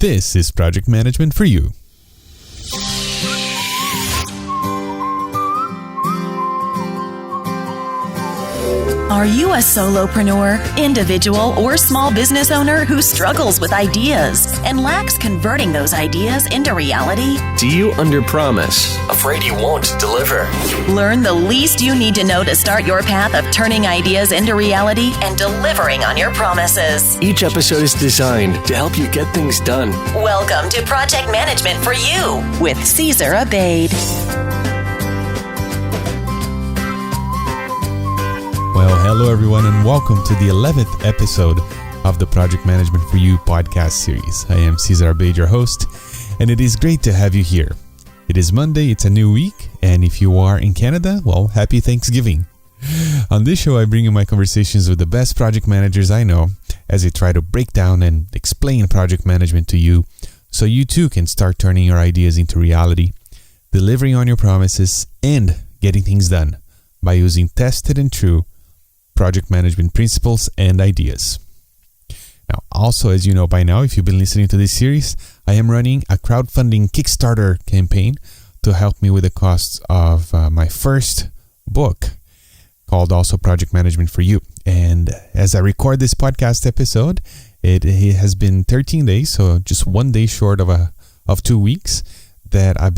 This is Project Management for You. Are you a solopreneur, individual, or small business owner who struggles with ideas and lacks converting those ideas into reality? Do you underpromise, afraid you won't deliver? Learn the least you need to know to start your path of turning ideas into reality and delivering on your promises. Each episode is designed to help you get things done. Welcome to Project Management for You with Caesar Abade. Well, hello everyone, and welcome to the 11th episode of the Project Management for You podcast series. I am Caesar Abade, your host, and it is great to have you here. It is Monday, it's a new week, and if you are in Canada, well, happy Thanksgiving. On this show, I bring you my conversations with the best project managers I know as I try to break down and explain project management to you so you too can start turning your ideas into reality, delivering on your promises, and getting things done by using tested and true project management principles and ideas. Now, also, as you know by now, if you've been listening to this series, I am running a crowdfunding Kickstarter campaign to help me with the costs of my first book called also Project Management for You. And as I record this podcast episode, it has been 13 days, so just 1 day short of 2 weeks that I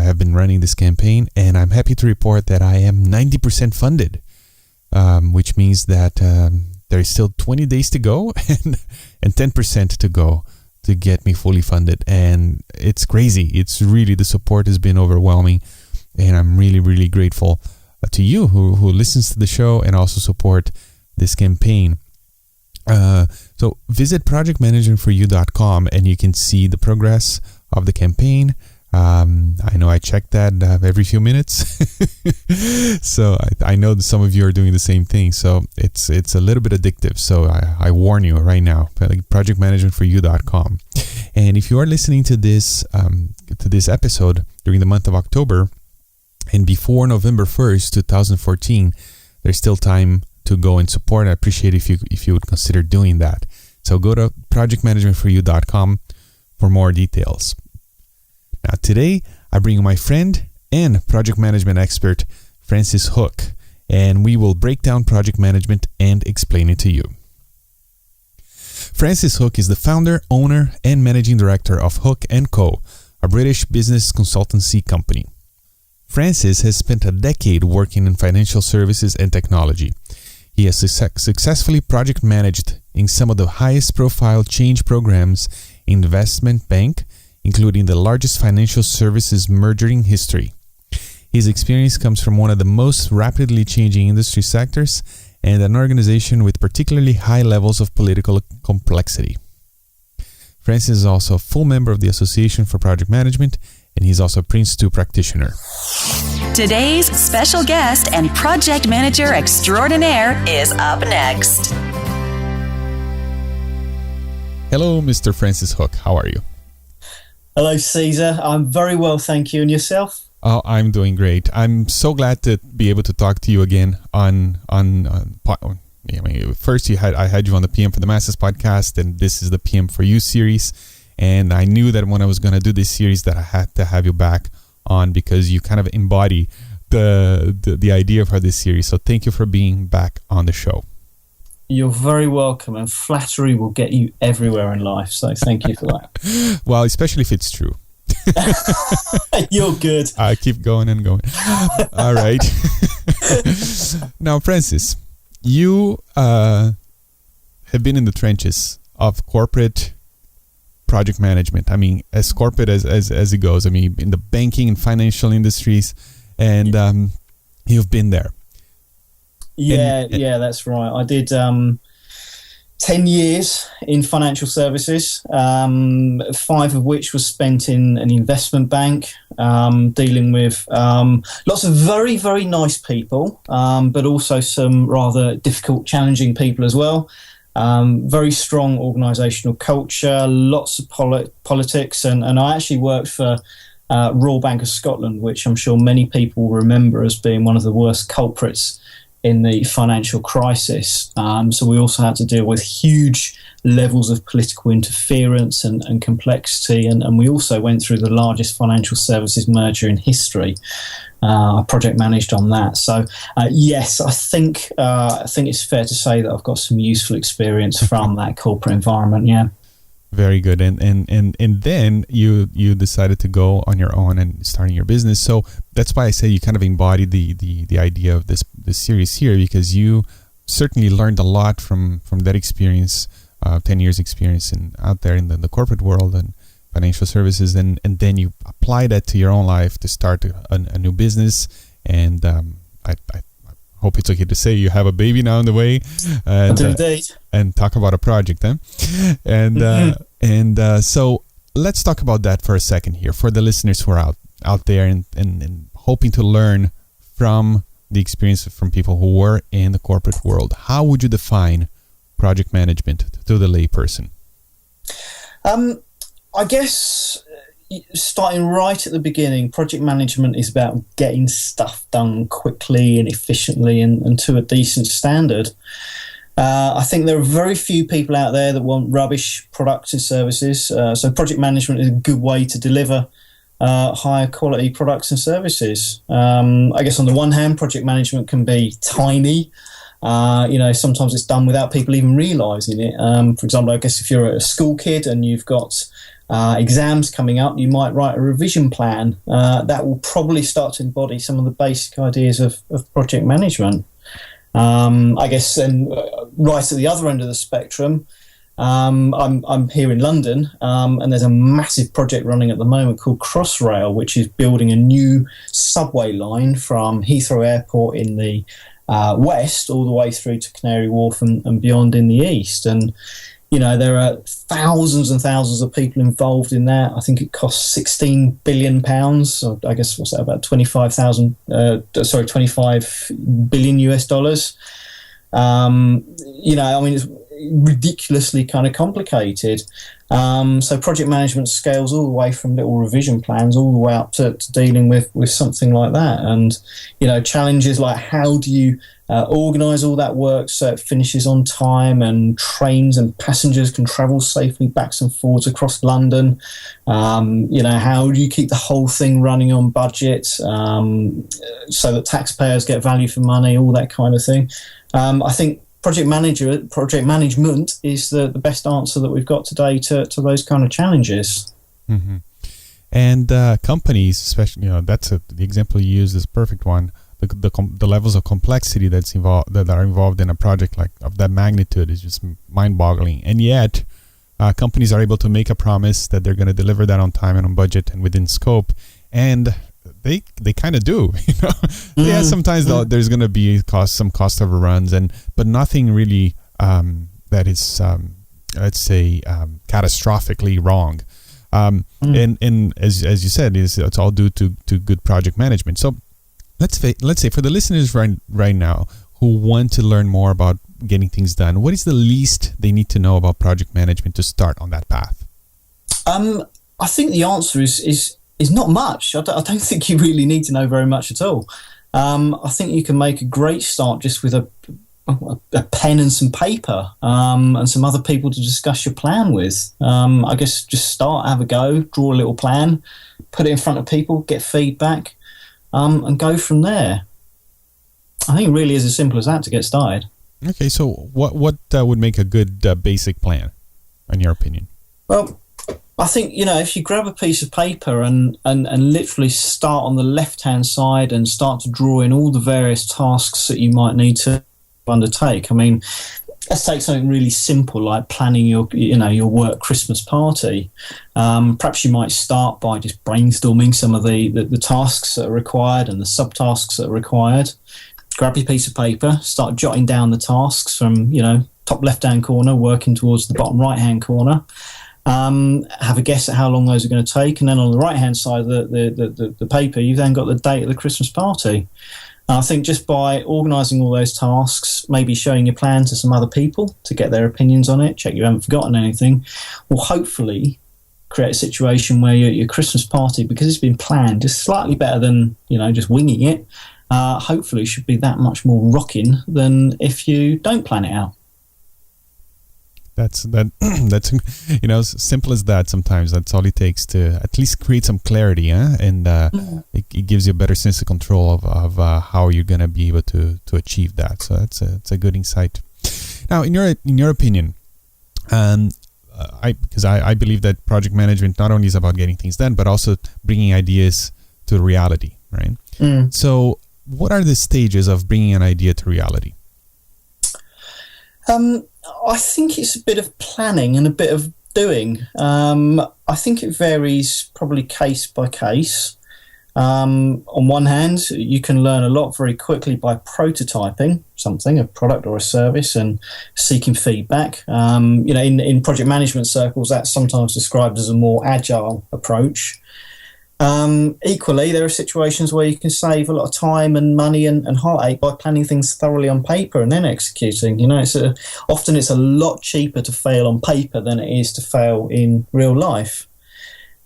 have been running this campaign, and I'm happy to report that I am 90% funded. Which means that there is still 20 days to go and 10% to go to get me fully funded. And it's crazy. It's really, the support has been overwhelming. And I'm really, really grateful to you who listens to the show and also support this campaign. So visit projectmanagementforyou.com and you can see the progress of the campaign. I know I check that every few minutes. So I know that some of you are doing the same thing. So it's a little bit addictive. So I warn you right now, projectmanagementforyou.com. And if you are listening to this episode during the month of October and before November 1st, 2014, there's still time to go and support. I appreciate if you would consider doing that. So go to projectmanagementforyou.com for more details. Now, today, I bring you my friend and project management expert, Francis Hooke, and we will break down project management and explain it to you. Francis Hooke is the founder, owner, and managing director of Hooke & Co., a British business consultancy company. Francis has spent a decade working in financial services and technology. He has successfully project managed in some of the highest profile change programs in investment bank, including the largest financial services merger in history. His experience comes from one of the most rapidly changing industry sectors and an organization with particularly high levels of political complexity. Francis is also a full member of the Association for Project Management, and he's also a Prince 2 practitioner. Today's special guest and project manager extraordinaire is up next. Hello, Mr. Francis Hooke. How are you? Hello, Caesar. I'm very well, thank you. And yourself? Oh, I'm doing great. I'm so glad to be able to talk to you again first I had you on the PM for the Masses podcast, and this is the PM for You series. And I knew that when I was going to do this series that I had to have you back on because you kind of embody the idea for this series. So thank you for being back on the show. You're very welcome, and flattery will get you everywhere in life. So thank you for that. Well, especially if it's true. You're good. I keep going and going. All right. Now, Francis, you have been in the trenches of corporate project management. I mean, as corporate as it goes. I mean, in the banking and financial industries, and you've been there. Yeah, that's right. I did 10 years in financial services, 5 of which was spent in an investment bank, dealing with lots of very, very nice people, but also some rather difficult, challenging people as well. Very strong organisational culture, lots of politics, and I actually worked for Royal Bank of Scotland, which I'm sure many people remember as being one of the worst culprits in the financial crisis. So we also had to deal with huge levels of political interference and complexity, and we also went through the largest financial services merger in history. I project managed on that. So yes, I think it's fair to say that I've got some useful experience from that corporate environment. Yeah. Very good. And then you decided to go on your own and starting your business. So that's why I say you kind of embodied the idea of this series here, because you certainly learned a lot from that experience, 10 years experience out there in the corporate world and financial services, and then you apply that to your own life to start a new business. And I hope it's okay to say you have a baby now on the way, and talk about a project, huh? And so let's talk about that for a second here for the listeners who are out there and hoping to learn from the experience from people who were in the corporate world. How would you define project management to the layperson? I guess starting right at the beginning, project management is about getting stuff done quickly and efficiently and to a decent standard. I think there are very few people out there that want rubbish products and services. So project management is a good way to deliver higher quality products and services. I guess on the one hand, project management can be tiny. Sometimes it's done without people even realising it. For example, I guess if you're a school kid and you've got exams coming up, you might write a revision plan. That will probably start to embody some of the basic ideas of project management. I guess, and right at the other end of the spectrum, I'm here in London, and there's a massive project running at the moment called Crossrail, which is building a new subway line from Heathrow Airport in the west all the way through to Canary Wharf and beyond in the east. And there are thousands and thousands of people involved in that. I think it costs £16 billion. So I guess what's that, about 25 billion US dollars. It's ridiculously kind of complicated. So project management scales all the way from little revision plans all the way up to dealing with something like that. And, challenges like how do you organise all that work so it finishes on time and trains and passengers can travel safely backs and forwards across London. How do you keep the whole thing running on budget so that taxpayers get value for money, all that kind of thing. I think project management is the best answer that we've got today to those kind of challenges. Mm-hmm. And companies, especially, that's the example you use is a perfect one. The levels of complexity that are involved in a project like of that magnitude is just mind-boggling. And yet, companies are able to make a promise that they're going to deliver that on time and on budget and within scope, and they kind of do. Yeah, sometimes there's going to be some cost overruns, but nothing really that is catastrophically wrong. And as you said, it's all due to good project management. So let's say for the listeners right now who want to learn more about getting things done, what is the least they need to know about project management to start on that path? I think the answer is not much. I don't think you really need to know very much at all. I think you can make a great start just with a pen and some paper and some other people to discuss your plan with. I guess just start, have a go, draw a little plan, put it in front of people, get feedback, and go from there. I think it really is as simple as that to get started. Okay, so what would make a good basic plan, in your opinion? Well, I think, if you grab a piece of paper and literally start on the left-hand side and start to draw in all the various tasks that you might need to undertake. I mean, let's take something really simple like planning your work Christmas party. Perhaps you might start by just brainstorming some of the tasks that are required and the subtasks that are required. Grab your piece of paper, start jotting down the tasks from, top left-hand corner, working towards the bottom right-hand corner. Have a guess at how long those are going to take, and then on the right-hand side of the paper, you've then got the date of the Christmas party. And I think just by organising all those tasks, maybe showing your plan to some other people to get their opinions on it, check you haven't forgotten anything, will hopefully create a situation where your Christmas party, because it's been planned, is slightly better than just winging it. hopefully should be that much more rocking than if you don't plan it out. That's simple as that. Sometimes that's all it takes to at least create some clarity, and it gives you a better sense of control of how you're going to be able to achieve that. So it's a good insight. Now, in your opinion, because I believe that project management not only is about getting things done, but also bringing ideas to reality, right? So what are the stages of bringing an idea to reality? I think it's a bit of planning and a bit of doing. I think it varies probably case by case. On one hand, you can learn a lot very quickly by prototyping something, a product or a service, and seeking feedback. In project management circles, that's sometimes described as a more agile approach. Equally, there are situations where you can save a lot of time and money and heartache by planning things thoroughly on paper and then executing. Often it's a lot cheaper to fail on paper than it is to fail in real life.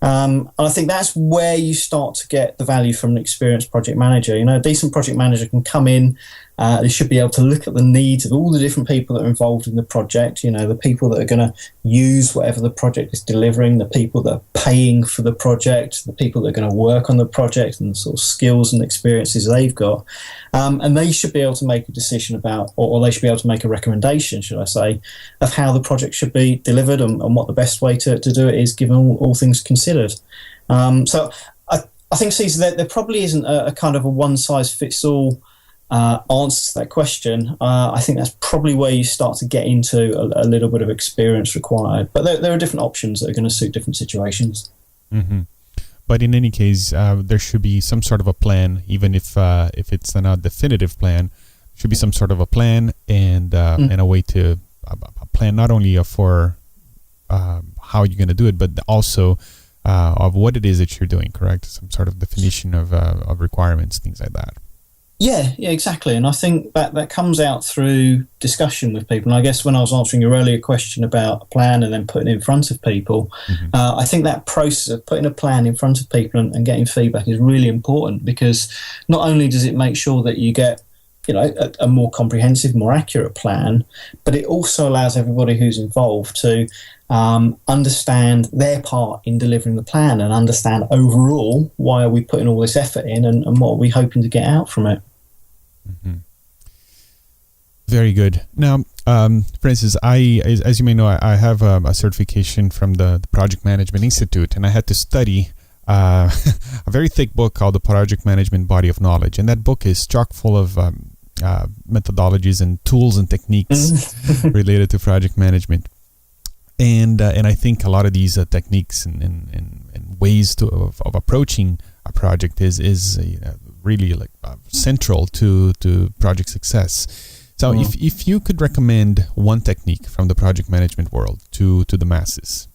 And I think that's where you start to get the value from an experienced project manager. A decent project manager can come in. They should be able to look at the needs of all the different people that are involved in the project, the people that are going to use whatever the project is delivering, the people that are paying for the project, the people that are going to work on the project, and the sort of skills and experiences they've got. And they should be able to make a decision about, or they should be able to make a recommendation, should I say, of how the project should be delivered and what the best way to do it is, given all things considered. So I think, Cesar, there probably isn't a kind of a one-size-fits-all answer to that question. I think that's probably where you start to get into a little bit of experience required. But there are different options that are going to suit different situations. Mm-hmm. But in any case, there should be some sort of a plan, even if it's not a definitive plan. Should be some sort of a plan and a way to a plan not only for how you're going to do it, but also of what it is that you're doing. Correct? Some sort of definition of requirements, things like that. Yeah, exactly. And I think that comes out through discussion with people. And I guess when I was answering your earlier question about a plan and then putting it in front of people, I think that process of putting a plan in front of people and getting feedback is really important, because not only does it make sure that you get a more comprehensive, more accurate plan, but it also allows everybody who's involved to understand their part in delivering the plan and understand overall why are we putting all this effort in and what are we hoping to get out from it. Mm-hmm. Very good. Now, Francis, as you may know, I have a certification from the Project Management Institute, and I had to study a very thick book called the Project Management Body of Knowledge, and that book is chock full of methodologies and tools and techniques related to project management. And I think a lot of these techniques and ways of approaching a project is really central to project success. So if you could recommend one technique from the project management world to the masses,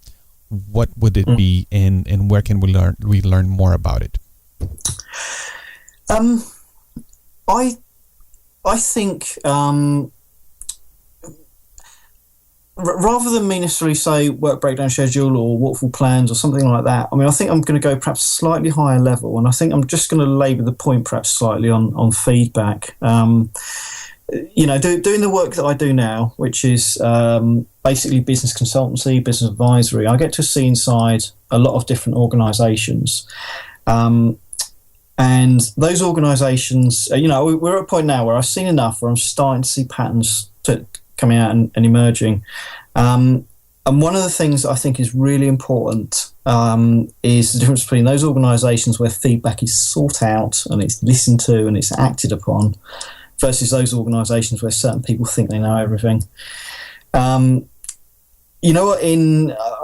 what would it be, and where can we learn more about it? I think rather than me necessarily say work breakdown schedule or waterfall plans or something like that, I think I'm going to go perhaps slightly higher level, and I think I'm just going to labour the point perhaps slightly on feedback. Doing the work that I do now, which is basically business consultancy, business advisory, I get to see inside a lot of different organisations. And those organisations, we're at a point now where I've seen enough, where I'm starting to see patterns coming out and emerging. And one of the things that I think is really important is the difference between those organisations where feedback is sought out and it's listened to and it's acted upon, versus those organisations where certain people think they know everything. I'd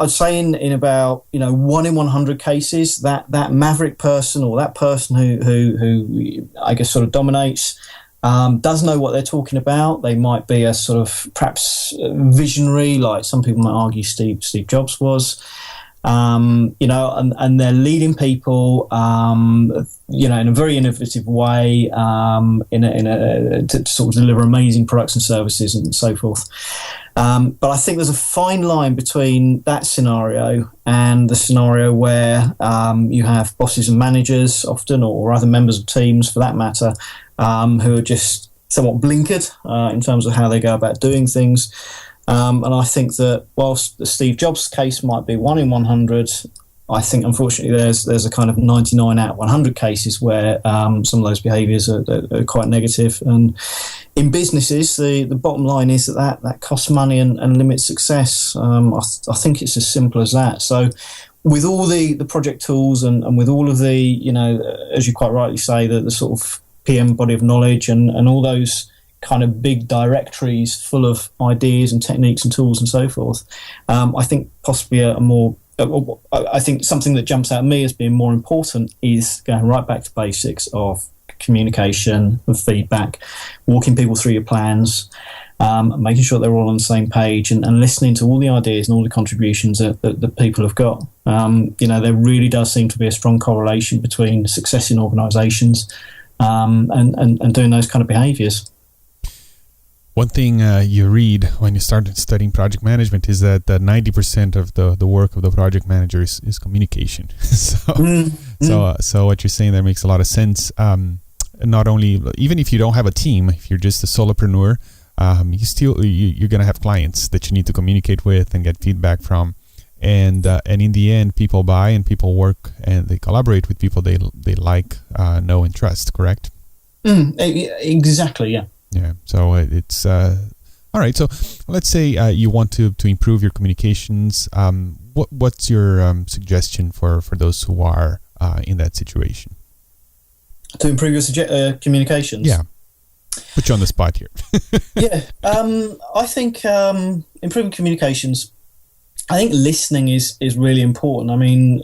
say in about 1 in 100 cases, that maverick person or that person who I guess sort of dominates does know what they're talking about. They might be a sort of perhaps visionary, like some people might argue Steve Jobs was. And they're leading people, in a very innovative way, to sort of deliver amazing products and services and so forth. But I think there's a fine line between that scenario and the scenario where you have bosses and managers often, or other members of teams for that matter, who are just somewhat blinkered in terms of how they go about doing things. And I think that whilst the Steve Jobs case might be 1 in 100, I think unfortunately there's a kind of 99 out of 100 cases where some of those behaviours are quite negative. And in businesses, the bottom line is that costs money and limits success. I think it's as simple as that. So with all the project tools and with all of the, you know, as you quite rightly say, the sort of PM body of knowledge and all those kind of big directories full of ideas and techniques and tools and so forth, I think possibly I think something that jumps out at me as being more important is going right back to basics of communication and feedback, walking people through your plans, making sure they're all on the same page, and listening to all the ideas and all the contributions that people have got. You know, there really does seem to be a strong correlation between success in organisations and doing those kind of behaviours. One thing you read when you start studying project management is that 90% of the work of the project manager is communication. So what you're saying there makes a lot of sense. Not only, even if you don't have a team, if you're just a solopreneur, you're going to have clients that you need to communicate with and get feedback from. And in the end, people buy and people work and they collaborate with people they like, know, and trust, correct? Exactly, yeah. Yeah, so it's all right. So let's say you want to improve your communications. What's your suggestion for those who are in that situation? To improve your communications? Yeah. Put you on the spot here. Yeah. I think improving communications, I think listening is really important. I mean,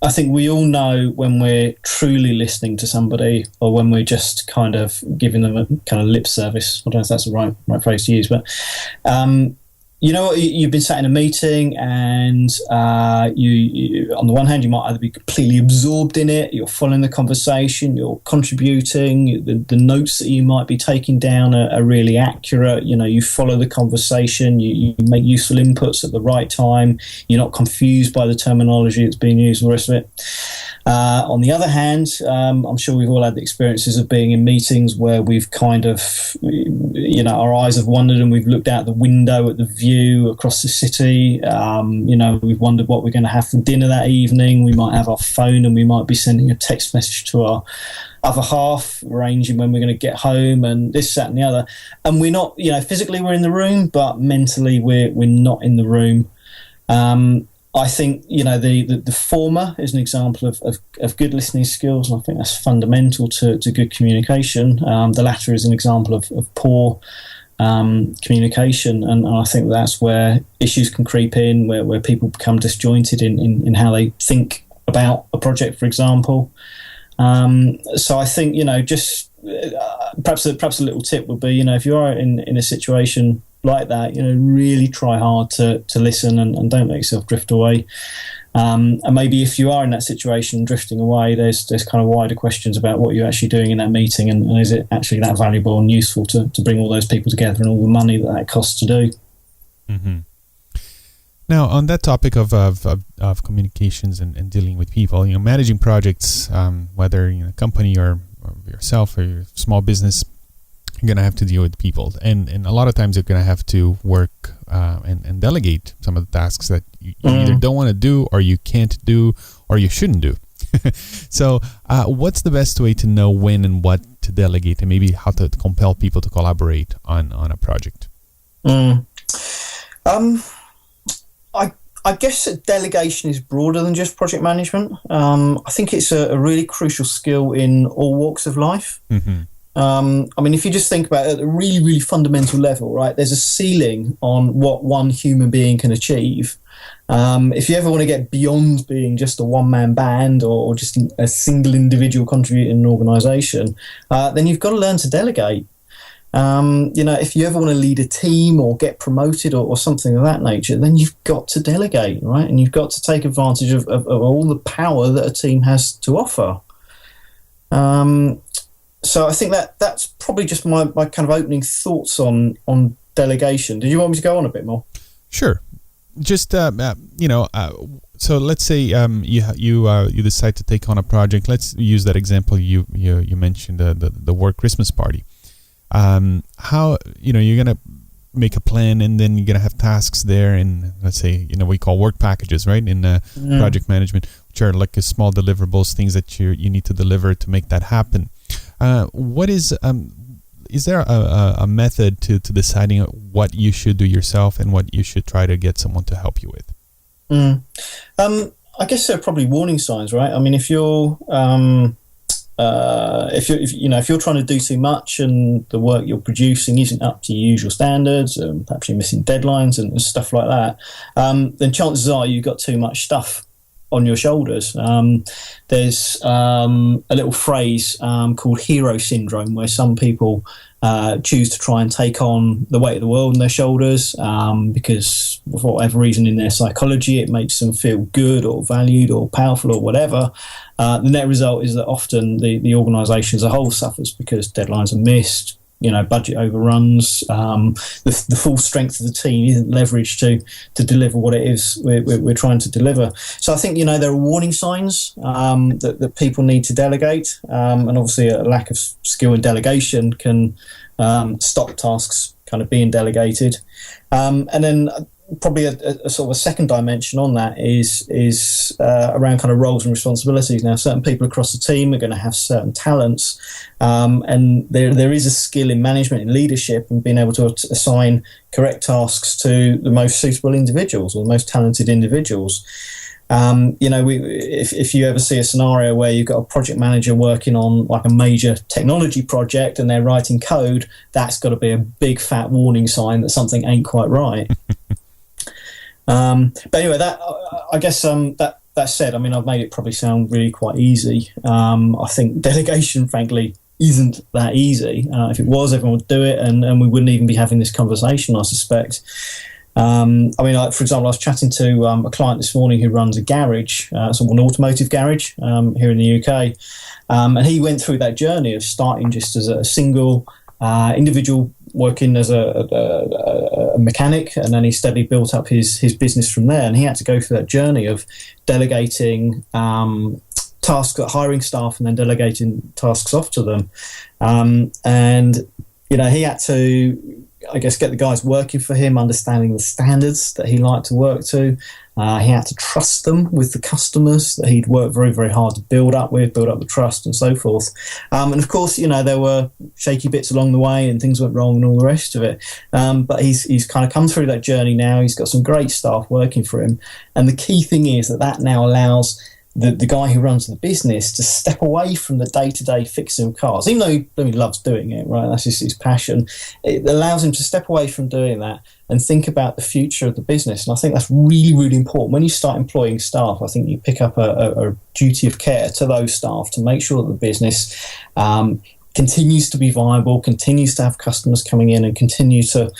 I think we all know when we're truly listening to somebody or when we're just kind of giving them a kind of lip service. I don't know if that's the right phrase to use, but you know, you've been sat in a meeting and you on the one hand, you might either be completely absorbed in it, you're following the conversation, you're contributing, the notes that you might be taking down are really accurate. You know, you follow the conversation, you make useful inputs at the right time, you're not confused by the terminology that's being used, all the rest of it. On the other hand, I'm sure we've all had the experiences of being in meetings where we've kind of, you know, our eyes have wandered and we've looked out the window at the view across the city. You know, we've wondered what we're going to have for dinner that evening. We might have our phone and we might be sending a text message to our other half, arranging when we're going to get home and this, that and the other. And we're not, you know, physically we're in the room, but mentally we're not in the room. I think, you know, the former is an example of good listening skills, and I think that's fundamental to good communication. The latter is an example of poor communication, and I think that's where issues can creep in, where people become disjointed in how they think about a project, for example. So I think, you know, just perhaps a little tip would be, you know, if you are in a situation like that, you know, really try hard to listen and don't let yourself drift away. And maybe if you are in that situation drifting away, there's kind of wider questions about what you're actually doing in that meeting and is it actually that valuable and useful to bring all those people together and all the money that costs to do. Mm-hmm. Now, on that topic of communications and dealing with people, you know, managing projects, whether you're a company or yourself or your small business, you're going to have to deal with people. And a lot of times you're going to have to work and delegate some of the tasks that you either don't want to do or you can't do or you shouldn't do. So what's the best way to know when and what to delegate and maybe how to compel people to collaborate on a project? I guess that delegation is broader than just project management. I think it's a really crucial skill in all walks of life. Mm-hmm. I mean, if you just think about it at a really, really fundamental level, right, there's a ceiling on what one human being can achieve. If you ever want to get beyond being just a one-man band or just a single individual contributor in an organisation, then you've got to learn to delegate. You know, if you ever want to lead a team or get promoted or something of that nature, then you've got to delegate, right? And you've got to take advantage of all the power that a team has to offer. So I think that's probably just my kind of opening thoughts on delegation. Did you want me to go on a bit more? Sure. Just so let's say you decide to take on a project. Let's use that example you mentioned, the work Christmas party. How you're gonna make a plan, and then you're gonna have tasks there, and let's say we call work packages, right? In project management, which are like a small deliverables, things that you need to deliver to make that happen. What is there a method to deciding what you should do yourself and what you should try to get someone to help you with? I guess there are probably warning signs, right? I mean, if you're if you're trying to do too much and the work you're producing isn't up to your usual standards, and perhaps you're missing deadlines and stuff like that, then chances are you've got too much stuff on your shoulders. There's a little phrase called hero syndrome, where some people choose to try and take on the weight of the world on their shoulders because for whatever reason in their psychology it makes them feel good or valued or powerful or whatever. The net result is that often the organisation as a whole suffers because deadlines are missed, budget overruns, the full strength of the team isn't leveraged to deliver what it is we're trying to deliver. So I think, there are warning signs that people need to delegate, and obviously a lack of skill in delegation can stop tasks kind of being delegated. And then probably a sort of a second dimension on that is around kind of roles and responsibilities. Now, certain people across the team are going to have certain talents, and there is a skill in management and leadership and being able to assign correct tasks to the most suitable individuals or the most talented individuals. If you ever see a scenario where you've got a project manager working on like a major technology project and they're writing code, that's got to be a big fat warning sign that something ain't quite right. But anyway, that said, I mean, I've made it probably sound really quite easy. I think delegation, frankly, isn't that easy. If it was, everyone would do it, and we wouldn't even be having this conversation, I suspect. For example, I was chatting to a client this morning who runs a garage, an automotive garage here in the UK, and he went through that journey of starting just as a single individual working as a mechanic, and then he steadily built up his business from there. And he had to go through that journey of delegating tasks, hiring staff, and then delegating tasks off to them. He had to, I guess, get the guys working for him, understanding the standards that he liked to work to. He had to trust them with the customers that he'd worked very, very hard to build up the trust and so forth. And of course, there were shaky bits along the way and things went wrong and all the rest of it. But he's kind of come through that journey now. He's got some great staff working for him. And the key thing is that now allows the guy who runs the business to step away from the day-to-day fixing of cars, even though he loves doing it, right? That's just his passion. It allows him to step away from doing that and think about the future of the business. And I think that's really, really important. When you start employing staff, I think you pick up a duty of care to those staff to make sure that the business continues to be viable, continues to have customers coming in, and continue to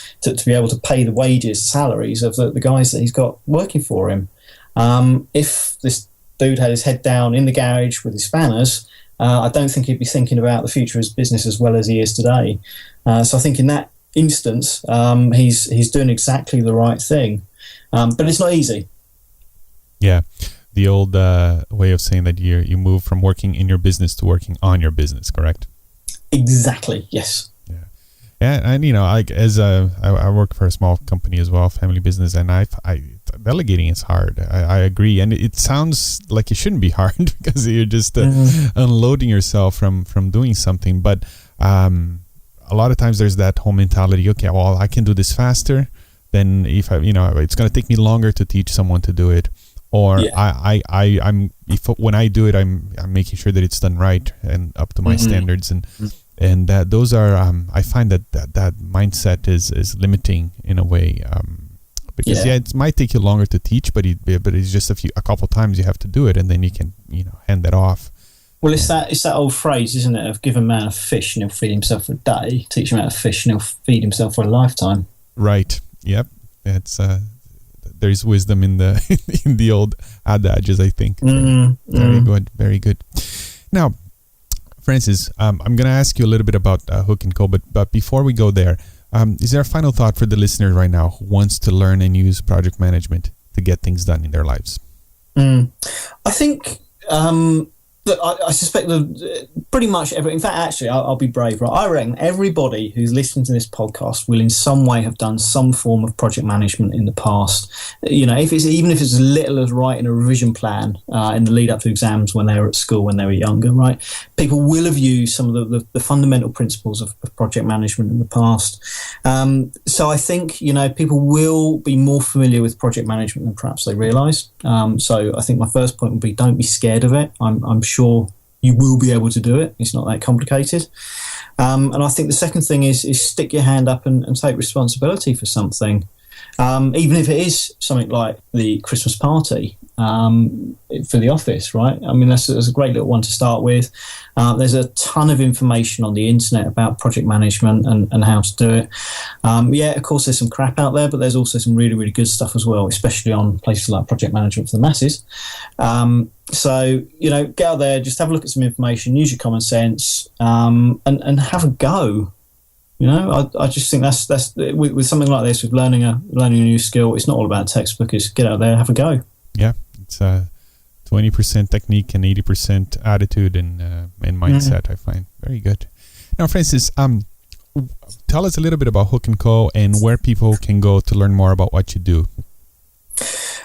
be able to pay the wages, salaries of the guys that he's got working for him. If this dude had his head down in the garage with his spanners, I don't think he'd be thinking about the future of his business as well as he is today. So I think in that instance, he's doing exactly the right thing. But it's not easy. Yeah. The old way of saying that you move from working in your business to working on your business, correct? Exactly, yes. Yeah, and I work for a small company as well, family business, and delegating is hard. I agree, and it sounds like it shouldn't be hard because you're just unloading yourself from doing something. But a lot of times there's that whole mentality. Okay, well, I can do this faster than if it's going to take me longer to teach someone to do it, or when I do it, I'm making sure that it's done right and up to my standards and that those are I find that mindset is limiting in a way because it might take you longer to teach, but it's just a couple times you have to do it, and then you can hand that off. Well, it's that old phrase, isn't it, of give a man a fish and he'll feed himself for a day, teach him how to fish and he'll feed himself for a lifetime. Right. Yep. It's there's wisdom in the old adages, I think. Very good. Now, Francis, I'm going to ask you a little bit about Hooke & Co., but before we go there, is there a final thought for the listener right now who wants to learn and use project management to get things done in their lives? I think that I suspect that pretty much in fact, actually, I'll be brave, right? I reckon everybody who's listening to this podcast will in some way have done some form of project management in the past. Even if it's as little as writing a revision plan in the lead up to exams when they were at school, when they were younger, right? People will have used some of the fundamental principles of project management in the past. So I think, people will be more familiar with project management than perhaps they realise. So I think my first point would be, don't be scared of it. I'm sure you will be able to do it. It's not that complicated. And I think the second thing is stick your hand up and take responsibility for something. Even if it is something like the Christmas party for the office, right? I mean, that's a great little one to start with. There's a ton of information on the internet about project management and how to do it. Of course, there's some crap out there, but there's also some really, really good stuff as well, especially on places like Project Management for the Masses. So, get out there, just have a look at some information, use your common sense, and have a go. I just think that's with something like this, with learning a new skill, it's not all about textbook. It's get out there, have a go. Yeah, it's 20% technique and 80% attitude and mindset. I find very good. Now, Francis, tell us a little bit about Hooke & Co. and where people can go to learn more about what you do.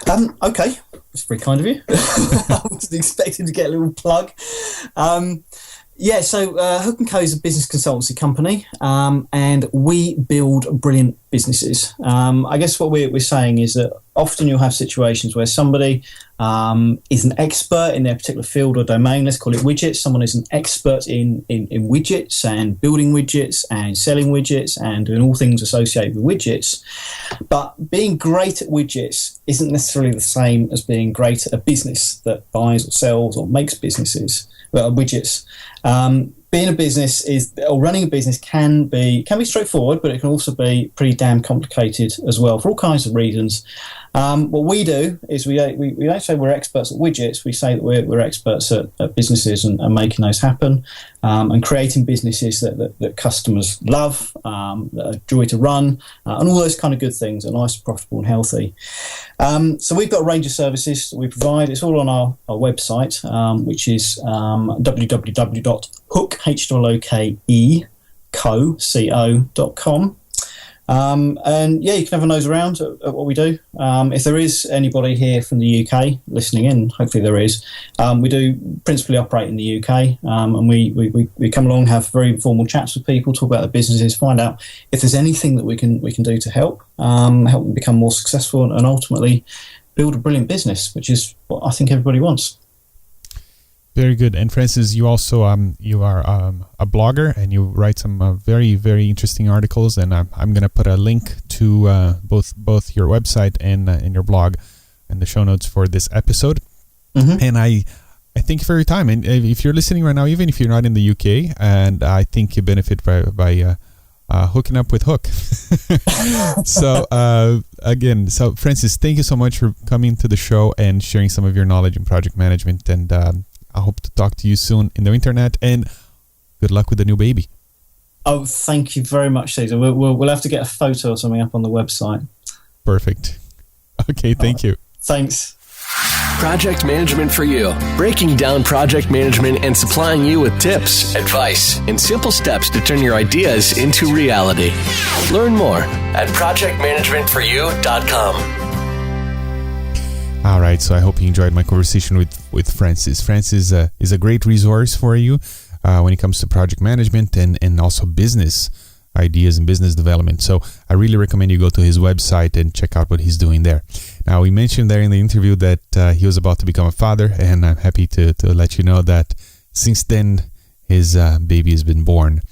Okay, that's very kind of you. I wasn't expecting to get a little plug. So Hooke & Co is a business consultancy company, and we build brilliant businesses. I guess what we're saying is that often you'll have situations where somebody is an expert in their particular field or domain. Let's call it widgets. Someone is an expert in widgets and building widgets and selling widgets and doing all things associated with widgets. But being great at widgets isn't necessarily the same as being great at a business that buys or sells or makes widgets. Being a business running a business can be straightforward, but it can also be pretty damn complicated as well for all kinds of reasons. What we do is we don't say we're experts at widgets. We say that we're experts at businesses and making those happen, and creating businesses that customers love, that are joy to run, and all those kind of good things are nice, profitable, and healthy. So we've got a range of services that we provide. It's all on our website, which is www.hooke.co.com. You can have a nose around at what we do. If there is anybody here from the UK listening in, hopefully there is, we do principally operate in the UK, and we come along, have very informal chats with people, talk about the businesses, find out if there's anything that we can do to help them become more successful and ultimately build a brilliant business, which is what I think everybody wants. Very good. And Francis, you also you are a blogger, and you write some very, very interesting articles. And I'm going to put a link to both your website and your blog in the show notes for this episode. Mm-hmm. And I thank you for your time. And if you're listening right now, even if you're not in the UK, and I think you benefit by hooking up with Hooke. So Francis, thank you so much for coming to the show and sharing some of your knowledge in project management. And I hope to talk to you soon in the internet, and good luck with the new baby. Oh, thank you very much, Caesar. We'll have to get a photo or something up on the website. Perfect. Okay, thank you. Thanks. Project Management for You, breaking down project management and supplying you with tips, advice, and simple steps to turn your ideas into reality. Learn more at projectmanagementforyou.com. All right, so I hope you enjoyed my conversation with Francis. Francis is a great resource for you when it comes to project management and also business ideas and business development. So I really recommend you go to his website and check out what he's doing there. Now, we mentioned there in the interview that he was about to become a father, and I'm happy to let you know that since then his baby has been born.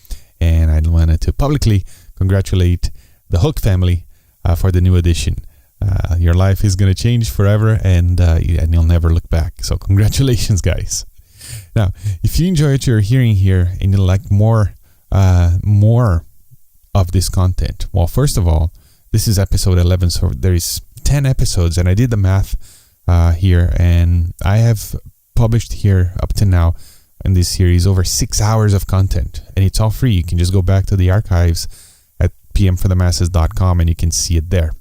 And I wanted to publicly congratulate the Hooke family for the new addition. Your life is going to change forever, and you'll never look back. So congratulations, guys. Now, if you enjoy what you're hearing here and you like more of this content, well, first of all, this is episode 11, so there is 10 episodes, and I did the math here, and I have published here up to now in this series over 6 hours of content, and it's all free. You can just go back to the archives at pmforthemasses.com, and you can see it there.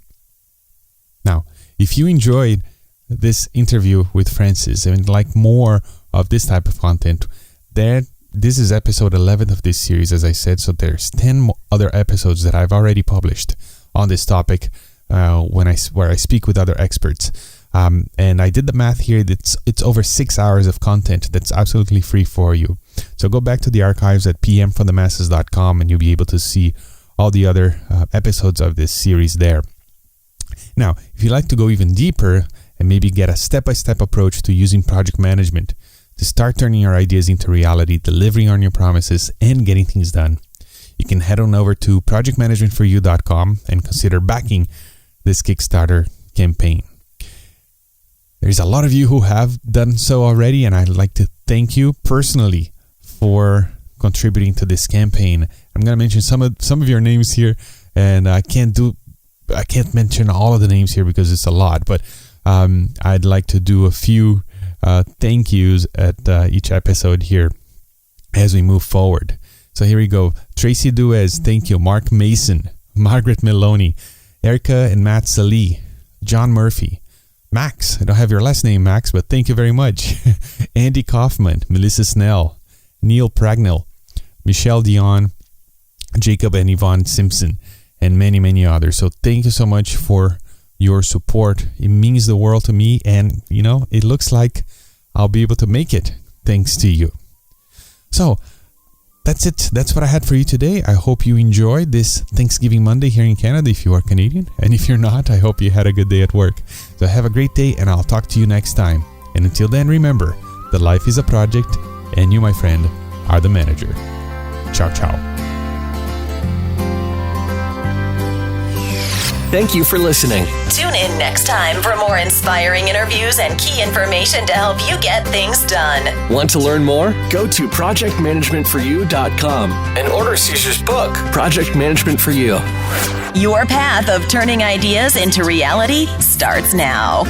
Now, if you enjoyed this interview with Francis and like more of this type of content, this is episode 11 of this series, as I said, so there's 10 other episodes that I've already published on this topic where I speak with other experts. And I did the math here. It's over 6 hours of content that's absolutely free for you. So go back to the archives at pmforthemasses.com and you'll be able to see all the other episodes of this series there. Now, if you'd like to go even deeper and maybe get a step-by-step approach to using project management to start turning your ideas into reality, delivering on your promises, and getting things done, you can head on over to projectmanagementforyou.com and consider backing this Kickstarter campaign. There's a lot of you who have done so already, and I'd like to thank you personally for contributing to this campaign. I'm going to mention some of your names here, and I can't mention all of the names here because it's a lot, but I'd like to do a few thank yous at each episode here as we move forward. So here we go. Tracy Duez, thank you. Mark Mason, Margaret Meloni, Erica and Matt Salee, John Murphy, Max. I don't have your last name, Max, but thank you very much. Andy Kaufman, Melissa Snell, Neil Pragnell, Michelle Dion, Jacob and Yvonne Simpson, and many, many others. So thank you so much for your support. It means the world to me, and it looks like I'll be able to make it thanks to you. So that's it. That's what I had for you today. I hope you enjoyed this Thanksgiving Monday here in Canada if you are Canadian. And if you're not, I hope you had a good day at work. So have a great day, and I'll talk to you next time. And until then, remember that life is a project, and you, my friend, are the manager. Ciao, ciao. Thank you for listening. Tune in next time for more inspiring interviews and key information to help you get things done. Want to learn more? Go to projectmanagementforyou.com and order Caesar's book, Project Management for You. Your path of turning ideas into reality starts now.